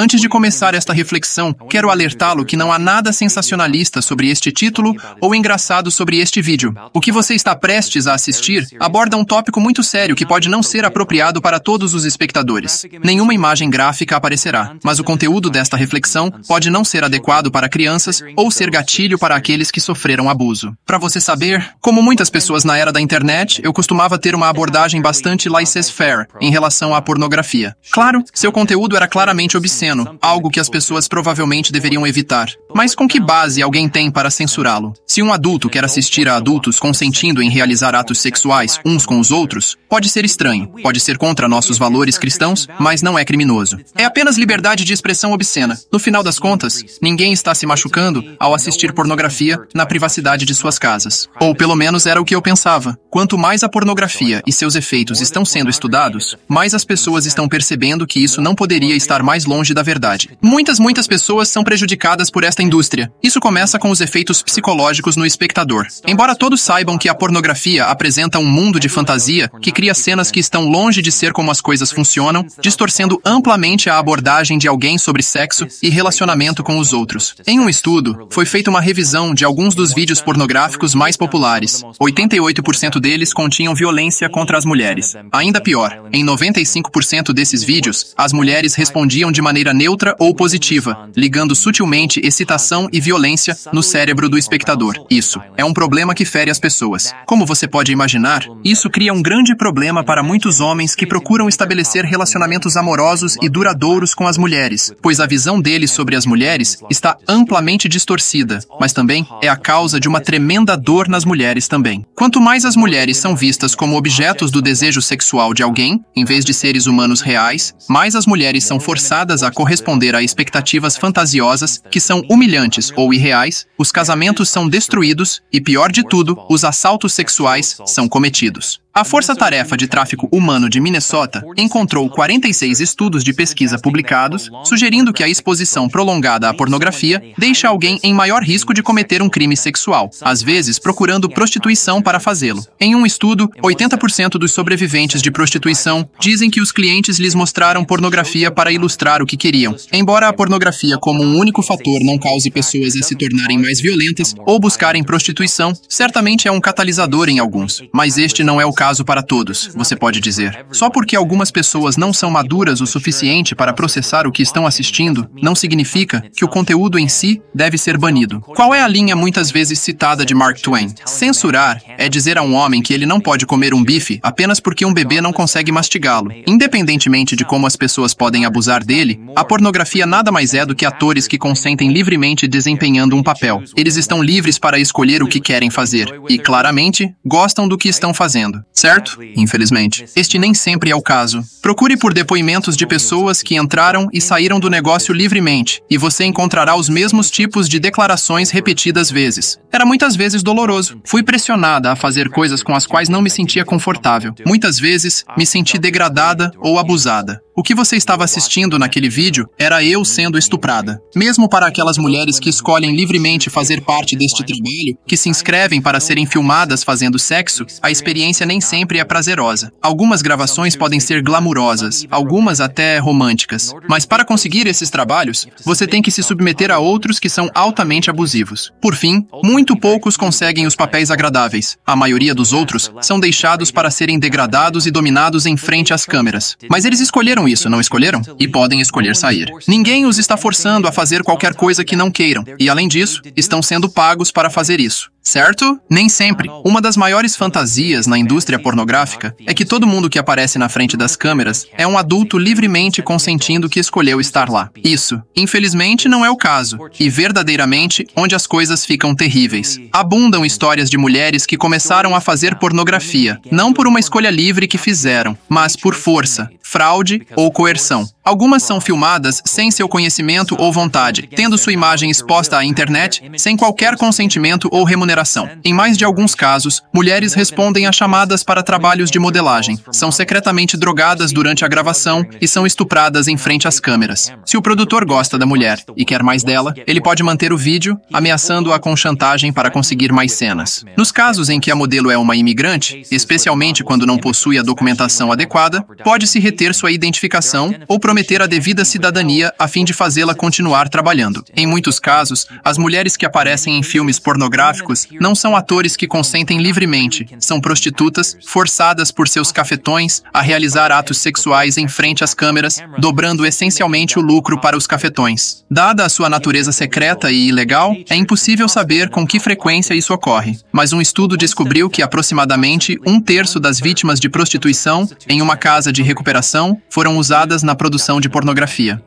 Antes de começar esta reflexão, quero alertá-lo que não há nada sensacionalista sobre este título ou engraçado sobre este vídeo. O que você está prestes a assistir aborda um tópico muito sério que pode não ser apropriado para todos os espectadores. Nenhuma imagem gráfica aparecerá, mas o conteúdo desta reflexão pode não ser adequado para crianças ou ser gatilho para aqueles que sofreram abuso. Para você saber, como muitas pessoas na era da internet, eu costumava ter uma abordagem bastante laissez-faire em relação à pornografia. Claro, seu conteúdo era claramente obsceno, algo que as pessoas provavelmente deveriam evitar. Mas com que base alguém tem para censurá-lo? Se um adulto quer assistir a adultos consentindo em realizar atos sexuais uns com os outros, pode ser estranho, pode ser contra nossos valores cristãos, mas não é criminoso. É apenas liberdade de expressão obscena. No final das contas, ninguém está se machucando ao assistir pornografia na privacidade de suas casas. Ou pelo menos era o que eu pensava. Quanto mais a pornografia e seus efeitos estão sendo estudados, mais as pessoas estão percebendo que isso não poderia estar mais longe da verdade. Muitas pessoas são prejudicadas por esta indústria. Isso começa com os efeitos psicológicos no espectador. Embora todos saibam que a pornografia apresenta um mundo de fantasia que cria cenas que estão longe de ser como as coisas funcionam, distorcendo amplamente a abordagem de alguém sobre sexo e relacionamento com os outros. Em um estudo, foi feita uma revisão de alguns dos vídeos pornográficos mais populares. 88% deles continham violência contra as mulheres. Ainda pior, em 95% desses vídeos, as mulheres respondiam de maneira neutra ou positiva, ligando sutilmente excitação e violência no cérebro do espectador. Isso é um problema que fere as pessoas. Como você pode imaginar, isso cria um grande problema para muitos homens que procuram estabelecer relacionamentos amorosos e duradouros com as mulheres, pois a visão deles sobre as mulheres está amplamente distorcida, mas também é a causa de uma tremenda dor nas mulheres também. Quanto mais as mulheres são vistas como objetos do desejo sexual de alguém, em vez de seres humanos reais, mais as mulheres são forçadas a corresponder a expectativas fantasiosas que são humilhantes ou irreais, os casamentos são destruídos e, pior de tudo, os assaltos sexuais são cometidos. A Força-Tarefa de Tráfico Humano de Minnesota encontrou 46 estudos de pesquisa publicados, sugerindo que a exposição prolongada à pornografia deixa alguém em maior risco de cometer um crime sexual, às vezes procurando prostituição para fazê-lo. Em um estudo, 80% dos sobreviventes de prostituição dizem que os clientes lhes mostraram pornografia para ilustrar o que queriam. Embora a pornografia como um único fator não cause pessoas a se tornarem mais violentas ou buscarem prostituição, certamente é um catalisador em alguns, mas este não é o caso para todos, você pode dizer. Só porque algumas pessoas não são maduras o suficiente para processar o que estão assistindo, não significa que o conteúdo em si deve ser banido. Qual é a linha muitas vezes citada de Mark Twain? Censurar é dizer a um homem que ele não pode comer um bife apenas porque um bebê não consegue mastigá-lo. Independentemente de como as pessoas podem abusar dele, a pornografia nada mais é do que atores que consentem livremente desempenhando um papel. Eles estão livres para escolher o que querem fazer e, claramente, gostam do que estão fazendo. Certo? Infelizmente. Este nem sempre é o caso. Procure por depoimentos de pessoas que entraram e saíram do negócio livremente, e você encontrará os mesmos tipos de declarações repetidas vezes. Era muitas vezes doloroso. Fui pressionada a fazer coisas com as quais não me sentia confortável. Muitas vezes, me senti degradada ou abusada. O que você estava assistindo naquele vídeo era eu sendo estuprada. Mesmo para aquelas mulheres que escolhem livremente fazer parte deste trabalho, que se inscrevem para serem filmadas fazendo sexo, a experiência nem sempre é prazerosa. Algumas gravações podem ser glamourosas, algumas até românticas. Mas para conseguir esses trabalhos, você tem que se submeter a outros que são altamente abusivos. Por fim, muito poucos conseguem os papéis agradáveis. A maioria dos outros são deixados para serem degradados e dominados em frente às câmeras. Mas eles escolheram isso, não escolheram? E podem escolher sair. Ninguém os está forçando a fazer qualquer coisa que não queiram. E, além disso, estão sendo pagos para fazer isso. Certo? Nem sempre. Uma das maiores fantasias na indústria pornográfica é que todo mundo que aparece na frente das câmeras é um adulto livremente consentindo que escolheu estar lá. Isso, infelizmente, não é o caso. E verdadeiramente, onde as coisas ficam terríveis. Abundam histórias de mulheres que começaram a fazer pornografia, não por uma escolha livre que fizeram, mas por força, fraude ou coerção. Algumas são filmadas sem seu conhecimento ou vontade, tendo sua imagem exposta à internet, sem qualquer consentimento ou remuneração remuneração. Em mais de alguns casos, mulheres respondem a chamadas para trabalhos de modelagem, são secretamente drogadas durante a gravação e são estupradas em frente às câmeras. Se o produtor gosta da mulher e quer mais dela, ele pode manter o vídeo, ameaçando-a com chantagem para conseguir mais cenas. Nos casos em que a modelo é uma imigrante, especialmente quando não possui a documentação adequada, pode-se reter sua identificação ou prometer a devida cidadania a fim de fazê-la continuar trabalhando. Em muitos casos, as mulheres que aparecem em filmes pornográficos não são atores que consentem livremente, são prostitutas forçadas por seus cafetões a realizar atos sexuais em frente às câmeras, dobrando essencialmente o lucro para os cafetões. Dada a sua natureza secreta e ilegal, é impossível saber com que frequência isso ocorre, mas um estudo descobriu que aproximadamente 1/3 das vítimas de prostituição em uma casa de recuperação foram usadas na produção de pornografia.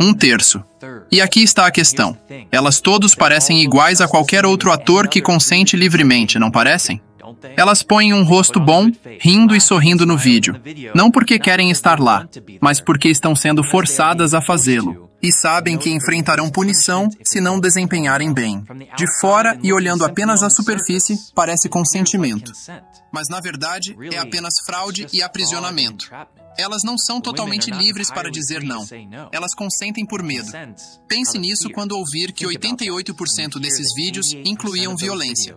1/3. E aqui está a questão. Elas todos parecem iguais a qualquer outro ator que consente livremente, não parecem? Elas põem um rosto bom, rindo e sorrindo no vídeo. Não porque querem estar lá, mas porque estão sendo forçadas a fazê-lo. E sabem que enfrentarão punição se não desempenharem bem. De fora e olhando apenas a superfície, parece consentimento. Mas na verdade, é apenas fraude e aprisionamento. Elas não são totalmente livres para dizer não. Elas consentem por medo. Pense nisso quando ouvir que 88% desses vídeos incluíam violência.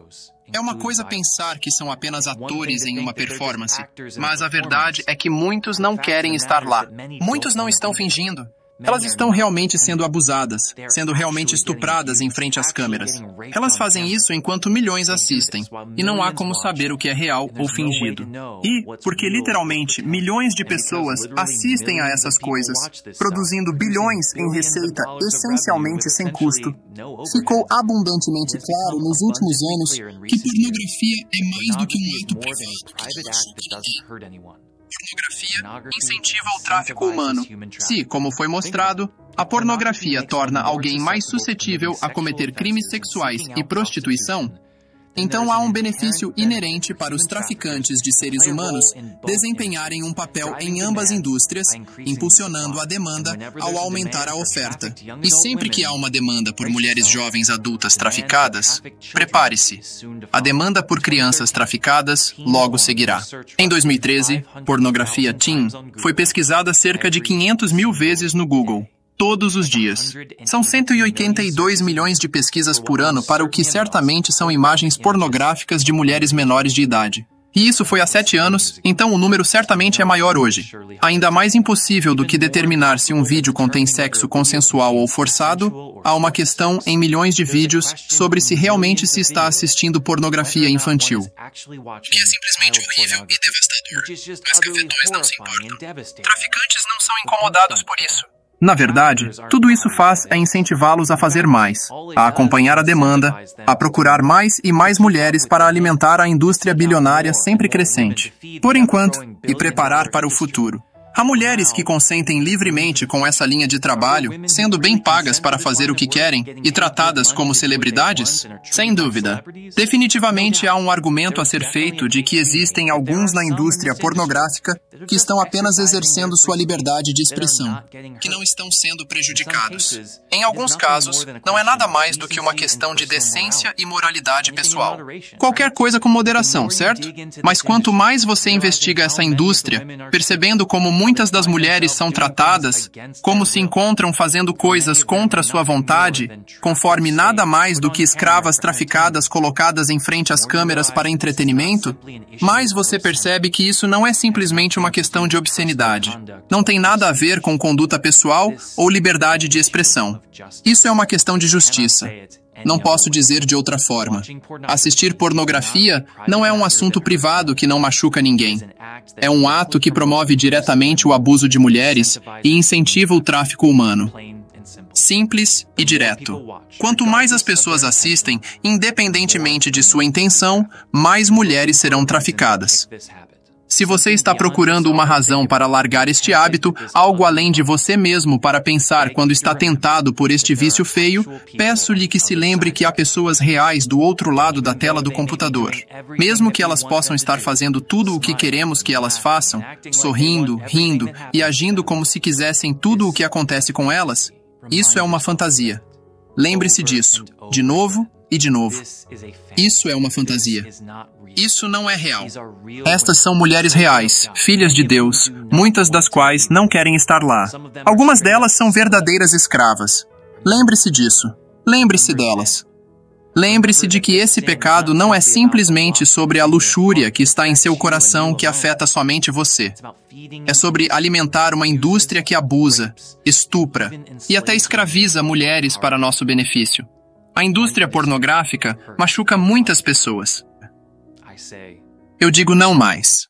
É uma coisa pensar que são apenas atores em uma performance, mas a verdade é que muitos não querem estar lá. Muitos não estão fingindo. Elas estão realmente sendo abusadas, sendo realmente estupradas em frente às câmeras. Elas fazem isso enquanto milhões assistem, e não há como saber o que é real ou fingido. E, porque literalmente milhões de pessoas assistem a essas coisas, produzindo bilhões em receita essencialmente sem custo, ficou abundantemente claro nos últimos anos que pornografia é mais do que um ato privado. Pornografia incentiva o tráfico humano. Se, como foi mostrado, a pornografia torna alguém mais suscetível a cometer crimes sexuais e prostituição, então há um benefício inerente para os traficantes de seres humanos desempenharem um papel em ambas indústrias, impulsionando a demanda ao aumentar a oferta. E sempre que há uma demanda por mulheres jovens adultas traficadas, prepare-se. A demanda por crianças traficadas logo seguirá. Em 2013, pornografia teen foi pesquisada cerca de 500 mil vezes no Google. Todos os dias. São 182 milhões de pesquisas por ano para o que certamente são imagens pornográficas de mulheres menores de idade. E isso foi há 7 anos, então o número certamente é maior hoje. Ainda mais impossível do que determinar se um vídeo contém sexo consensual ou forçado, há uma questão em milhões de vídeos sobre se realmente se está assistindo pornografia infantil. Que é simplesmente horrível e devastador. Mas cafetões não se importam. Traficantes não são incomodados por isso. Na verdade, tudo isso faz é incentivá-los a fazer mais, a acompanhar a demanda, a procurar mais e mais mulheres para alimentar a indústria bilionária sempre crescente, por enquanto, e preparar para o futuro. Há mulheres que consentem livremente com essa linha de trabalho, sendo bem pagas para fazer o que querem e tratadas como celebridades? Sem dúvida. Definitivamente há um argumento a ser feito de que existem alguns na indústria pornográfica que estão apenas exercendo sua liberdade de expressão, que não estão sendo prejudicados. Em alguns casos, não é nada mais do que uma questão de decência e moralidade pessoal. Qualquer coisa com moderação, certo? Mas quanto mais você investiga essa indústria, percebendo como muitas das mulheres são tratadas, como se encontram fazendo coisas contra sua vontade, conforme nada mais do que escravas traficadas colocadas em frente às câmeras para entretenimento, mais você percebe que isso não é simplesmente uma questão de obscenidade. Não tem nada a ver com conduta pessoal ou liberdade de expressão. Isso é uma questão de justiça. Não posso dizer de outra forma. Assistir pornografia não é um assunto privado que não machuca ninguém. É um ato que promove diretamente o abuso de mulheres e incentiva o tráfico humano. Simples e direto. Quanto mais as pessoas assistem, independentemente de sua intenção, mais mulheres serão traficadas. Se você está procurando uma razão para largar este hábito, algo além de você mesmo para pensar quando está tentado por este vício feio, peço-lhe que se lembre que há pessoas reais do outro lado da tela do computador. Mesmo que elas possam estar fazendo tudo o que queremos que elas façam, sorrindo, rindo e agindo como se quisessem tudo o que acontece com elas, isso é uma fantasia. Lembre-se disso, de novo E de novo, isso é uma fantasia. Isso não é real. Estas são mulheres reais, filhas de Deus, muitas das quais não querem estar lá. Algumas delas são verdadeiras escravas. Lembre-se disso. Lembre-se delas. Lembre-se de que esse pecado não é simplesmente sobre a luxúria que está em seu coração que afeta somente você. É sobre alimentar uma indústria que abusa, estupra e até escraviza mulheres para nosso benefício. A indústria pornográfica machuca muitas pessoas. Eu digo não mais.